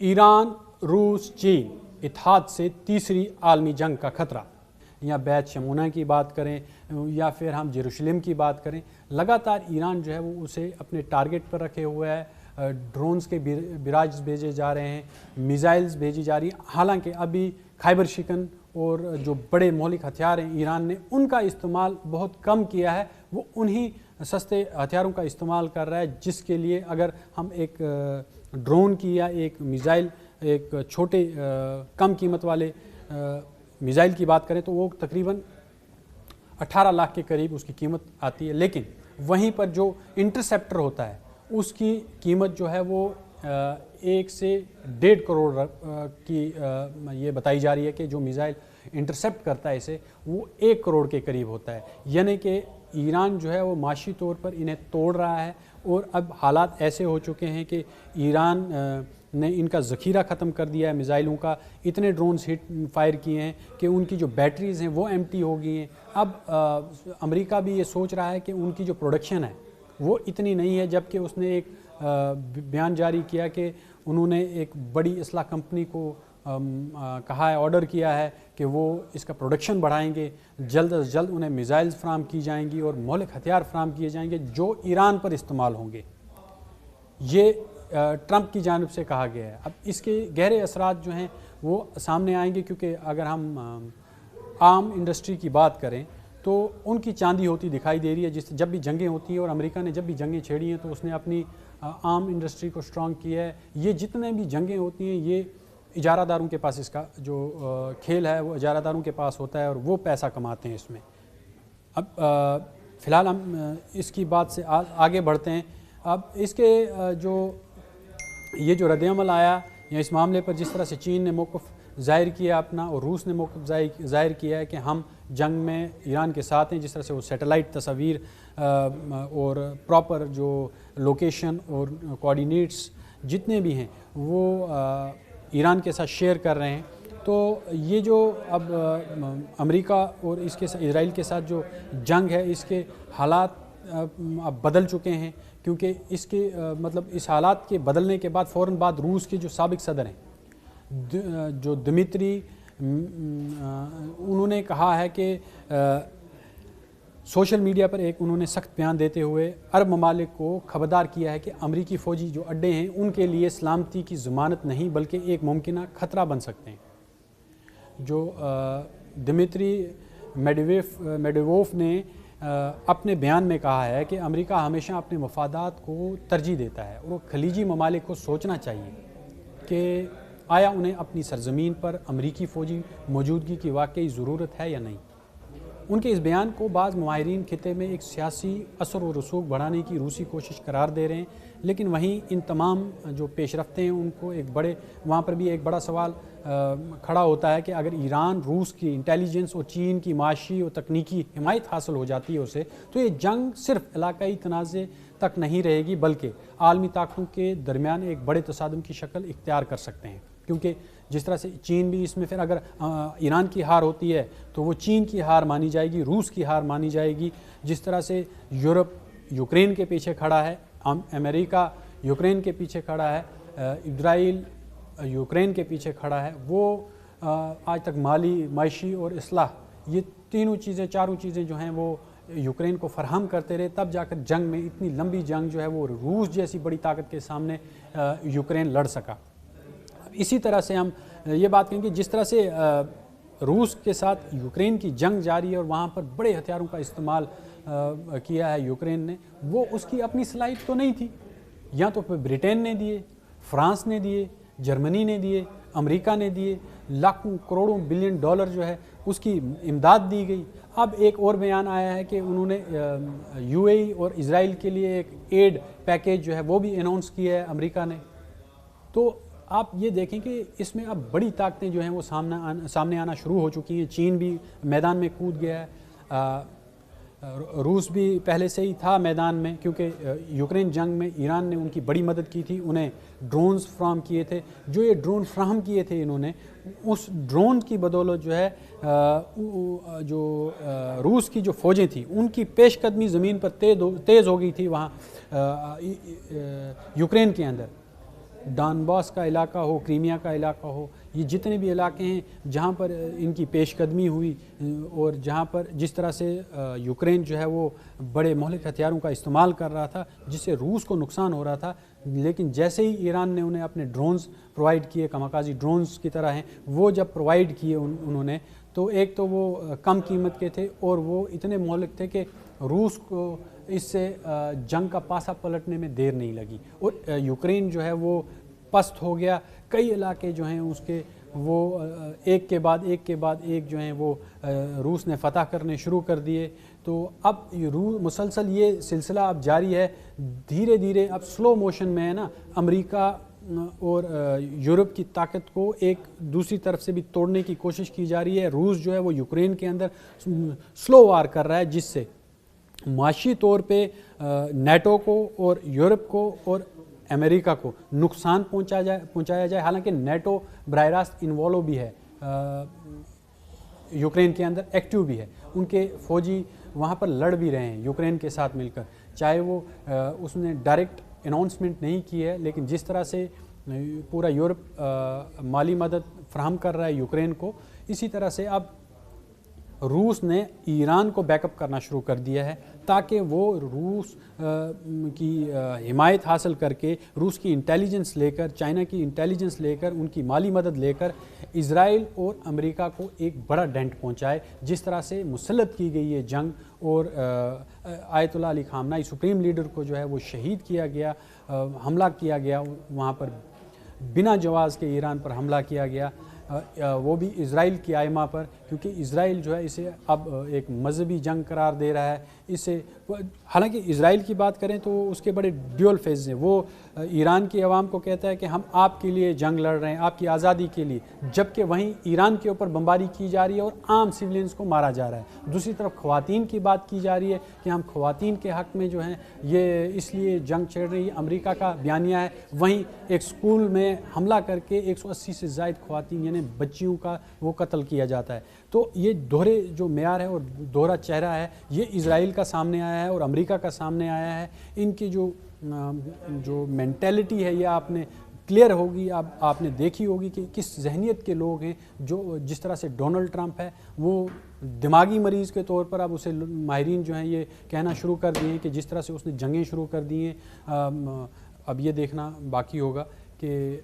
ایران روس چین اتحاد سے تیسری عالمی جنگ کا خطرہ، یا بیت شمونہ کی بات کریں یا پھر ہم یروشلم کی بات کریں، لگاتار ایران جو ہے وہ اسے اپنے ٹارگٹ پر رکھے ہوئے ہے. ڈرونز کے براج بھیجے جا رہے ہیں، میزائلز بھیجی جا رہی ہیں. حالانکہ ابھی خیبر شکن اور جو بڑے مہلک ہتھیار ہیں ایران نے ان کا استعمال بہت کم کیا ہے، وہ انہی سستے ہتھیاروں کا استعمال کر رہا ہے جس کے لیے اگر ہم ایک ڈرون کی یا ایک میزائل، ایک چھوٹے کم قیمت والے میزائل کی بات کریں تو وہ تقریباً 18 لاکھ کے قریب اس کی قیمت آتی ہے. لیکن وہیں پر جو انٹرسیپٹر ہوتا ہے اس کی قیمت جو ہے وہ 1 سے 1.5 کروڑ کی یہ بتائی جا رہی ہے کہ جو میزائل انٹرسیپٹ کرتا ہے اسے وہ 1 کروڑ کے قریب ہوتا ہے. یعنی کہ ایران جو ہے وہ معاشی طور پر انہیں توڑ رہا ہے، اور اب حالات ایسے ہو چکے ہیں کہ ایران نے ان کا ذخیرہ ختم کر دیا ہے میزائلوں کا. اتنے ڈرونز فائر کیے ہیں کہ ان کی جو بیٹریز ہیں وہ ایمٹی ہو گئی ہیں. اب امریکہ بھی یہ سوچ رہا ہے کہ ان کی جو پروڈکشن ہے وہ اتنی نہیں ہے، جبکہ اس نے ایک بیان جاری کیا کہ انہوں نے ایک بڑی اسلحہ کمپنی کو کہا ہے، آرڈر کیا ہے کہ وہ اس کا پروڈکشن بڑھائیں گے. جلد از جلد انہیں میزائلز فراہم کی جائیں گی اور مہلک ہتھیار فراہم کیے جائیں گے جو ایران پر استعمال ہوں گے. یہ ٹرمپ کی جانب سے کہا گیا ہے. اب اس کے گہرے اثرات جو ہیں وہ سامنے آئیں گے، کیونکہ اگر ہم عام انڈسٹری کی بات کریں تو ان کی چاندی ہوتی دکھائی دے رہی ہے. جب بھی جنگیں ہوتی ہیں اور امریکہ نے جب بھی جنگیں چھیڑی ہیں تو اس نے اپنی عام انڈسٹری کو سٹرونگ کیا ہے. یہ جتنے بھی جنگیں ہوتی ہیں یہ اجارہ داروں کے پاس اس کا جو کھیل ہے وہ اجارہ داروں کے پاس ہوتا ہے اور وہ پیسہ کماتے ہیں اس میں. اب فی الحال ہم اس کی بات سے آگے بڑھتے ہیں. اب اس کے یہ جو رد عمل آیا یا اس معاملے پر جس طرح سے چین نے موقف ظاہر کیا اپنا اور روس نے موقف ظاہر کیا ہے کہ ہم جنگ میں ایران کے ساتھ ہیں، جس طرح سے وہ سیٹلائٹ تصاویر اور پراپر جو لوکیشن اور کوآرڈینیٹس جتنے بھی ہیں وہ ایران کے ساتھ شیئر کر رہے ہیں. تو یہ جو اب امریکہ اور اس کے اسرائیل کے ساتھ جو جنگ ہے اس کے حالات اب بدل چکے ہیں، کیونکہ اس کے مطلب اس حالات کے بدلنے کے بعد فوراً بعد روس کے جو سابق صدر ہیں جو دمیتری، انہوں نے کہا ہے کہ سوشل میڈیا پر ایک انہوں نے سخت بیان دیتے ہوئے عرب ممالک کو خبردار کیا ہے کہ امریکی فوجی جو اڈے ہیں ان کے لیے سلامتی کی ضمانت نہیں بلکہ ایک ممکنہ خطرہ بن سکتے ہیں. جو دمیتری میڈویوف نے اپنے بیان میں کہا ہے کہ امریکہ ہمیشہ اپنے مفادات کو ترجیح دیتا ہے اور وہ خلیجی ممالک کو سوچنا چاہیے کہ آیا انہیں اپنی سرزمین پر امریکی فوجی موجودگی کی واقعی ضرورت ہے یا نہیں. ان کے اس بیان کو بعض ماہرین خطے میں ایک سیاسی اثر و رسوخ بڑھانے کی روسی کوشش قرار دے رہے ہیں. لیکن وہیں ان تمام جو پیش رفتے ہیں ان کو وہاں پر بھی ایک بڑا سوال کھڑا ہوتا ہے کہ اگر ایران روس کی انٹیلیجنس اور چین کی معاشی اور تکنیکی حمایت حاصل ہو جاتی ہے اسے، تو یہ جنگ صرف علاقائی تنازع تک نہیں رہے گی بلکہ عالمی طاقتوں کے درمیان ایک بڑے تصادم کی شکل اختیار کر سکتے ہیں. کیونکہ جس طرح سے چین بھی اس میں پھر اگر ایران کی ہار ہوتی ہے تو وہ چین کی ہار مانی جائے گی، روس کی ہار مانی جائے گی. جس طرح سے یورپ یوکرین کے پیچھے کھڑا ہے، امریکہ یوکرین کے پیچھے کھڑا ہے، اسرائیل یوکرین کے پیچھے کھڑا ہے، وہ آج تک مالی، معاشی اور اصلاح یہ چاروں چیزیں جو ہیں وہ یوکرین کو فراہم کرتے رہے. تب جا کر جنگ میں اتنی لمبی جنگ جو ہے وہ روس جیسی بڑی طاقت کے سامنے یوکرین لڑ سکا. اسی طرح سے ہم یہ بات کہیں کہ جس طرح سے روس کے ساتھ یوکرین کی جنگ جاری ہے اور وہاں پر بڑے ہتھیاروں کا استعمال کیا ہے یوکرین نے، وہ اس کی اپنی صلاحیت تو نہیں تھی. یا تو برٹین نے دیے، فرانس نے دیے، جرمنی نے دیے، امریکہ نے دیے، لاکھوں کروڑوں بلین ڈالر جو ہے اس کی امداد دی گئی. اب ایک اور بیان آیا ہے کہ انہوں نے یو اے ای اور اسرائیل کے لیے ایک ایڈ پیکیج جو ہے وہ بھی اناؤنس کیا ہے امریکہ نے. تو آپ یہ دیکھیں کہ اس میں اب بڑی طاقتیں جو ہیں وہ سامنے آنا شروع ہو چکی ہیں. چین بھی میدان میں کود گیا ہے، روس بھی پہلے سے ہی تھا میدان میں، کیونکہ یوکرین جنگ میں ایران نے ان کی بڑی مدد کی تھی، انہیں ڈرونز فراہم کیے تھے. جو یہ ڈرون فراہم کیے تھے انہوں نے، اس ڈرون کی بدولت جو ہے جو روس کی جو فوجیں تھیں ان کی پیش قدمی زمین پر تیز ہو گئی تھی وہاں یوکرین کے اندر. ڈانباس کا علاقہ ہو، کریمیا کا علاقہ ہو، یہ جتنے بھی علاقے ہیں جہاں پر ان کی پیش قدمی ہوئی اور جہاں پر جس طرح سے یوکرین جو ہے وہ بڑے مہلک ہتھیاروں کا استعمال کر رہا تھا جس سے روس کو نقصان ہو رہا تھا، لیکن جیسے ہی ایران نے انہیں اپنے ڈرونز پرووائڈ کیے، کماکازی ڈرونز کی طرح ہیں، وہ جب پرووائڈ کیے انہوں نے، تو ایک تو وہ کم قیمت کے تھے اور وہ اتنے مہلک تھے کہ روس کو اس سے جنگ کا پاسا پلٹنے میں دیر نہیں لگی اور یوکرین جو ہے وہ پست ہو گیا۔ کئی علاقے جو ہیں اس کے وہ ایک کے بعد ایک جو ہیں وہ روس نے فتح کرنے شروع کر دیے۔ تو اب مسلسل یہ سلسلہ اب جاری ہے، دھیرے دھیرے اب سلو موشن میں ہے نا، امریکہ اور یورپ کی طاقت کو ایک دوسری طرف سے بھی توڑنے کی کوشش کی جا رہی ہے۔ روس جو ہے وہ یوکرین کے اندر سلو وار کر رہا ہے، جس سے معاشی طور پہ نیٹو کو اور یورپ کو اور امریکہ کو نقصان پہنچایا جائے۔ حالانکہ نیٹو براہ راست انوالو بھی ہے یوکرین کے اندر، ایکٹیو بھی ہے، ان کے فوجی وہاں پر لڑ بھی رہے ہیں یوکرین کے ساتھ مل کر، چاہے وہ اس نے ڈائریکٹ اناؤنسمنٹ نہیں کی ہے، لیکن جس طرح سے پورا یورپ مالی مدد فراہم کر رہا ہے یوکرین کو، اسی طرح سے اب روس نے ایران کو بیک اپ کرنا شروع کر دیا ہے تاکہ وہ روس کی حمایت حاصل کر کے، روس کی انٹیلیجنس لے کر، چائنا کی انٹیلیجنس لے کر، ان کی مالی مدد لے کر اسرائیل اور امریکہ کو ایک بڑا ڈینٹ پہنچائے۔ جس طرح سے مسلط کی گئی ہے جنگ اور آیت اللہ علی خامنائی سپریم لیڈر کو جو ہے وہ شہید کیا گیا، حملہ کیا گیا وہاں پر، بنا جواز کے ایران پر حملہ کیا گیا، وہ بھی اسرائیل کی آئمہ پر، کیونکہ اسرائیل جو ہے اسے اب ایک مذہبی جنگ قرار دے رہا ہے۔ اسے حالانکہ اسرائیل کی بات کریں تو اس کے بڑے ڈیول فیز ہیں، وہ ایران کی عوام کو کہتا ہے کہ ہم آپ کے لیے جنگ لڑ رہے ہیں، آپ کی آزادی کے لیے، جبکہ وہیں ایران کے اوپر بمباری کی جا رہی ہے اور عام سویلینز کو مارا جا رہا ہے۔ دوسری طرف خواتین کی بات کی جا رہی ہے کہ ہم خواتین کے حق میں جو ہیں یہ اس لیے جنگ چھیڑ رہی ہے، امریکہ کا بیانیہ ہے۔ وہیں ایک سکول میں حملہ کر کے 180 سے زائد خواتین یعنی بچیوں کا وہ قتل کیا جاتا ہے۔ تو یہ دوہرے جو معیار ہے اور دوہرا چہرہ ہے، یہ اسرائیل کا سامنے آیا ہے اور امریکہ کا سامنے آیا ہے۔ ان کی جو مینٹیلٹی ہے یہ آپ نے کلیئر ہوگی، اب آپ نے دیکھی ہوگی کہ کس ذہنیت کے لوگ ہیں، جو جس طرح سے ڈونلڈ ٹرمپ ہے وہ دماغی مریض کے طور پر اب اسے ماہرین جو ہیں یہ کہنا شروع کر دیے ہیں کہ جس طرح سے اس نے جنگیں شروع کر دی ہیں، اب یہ دیکھنا باقی ہوگا کہ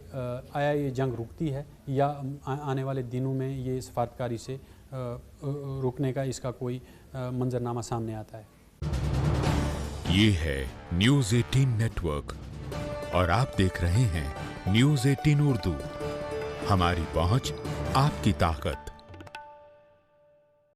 آیا یہ جنگ رکتی ہے یا آنے والے دنوں میں یہ سفارتکاری سے رکنے کا اس کا کوئی منظرنامہ سامنے آتا ہے۔ یہ ہے نیوز 18 نیٹ ورک اور آپ دیکھ رہے ہیں نیوز 18 اردو، ہماری پہنچ آپ کی طاقت۔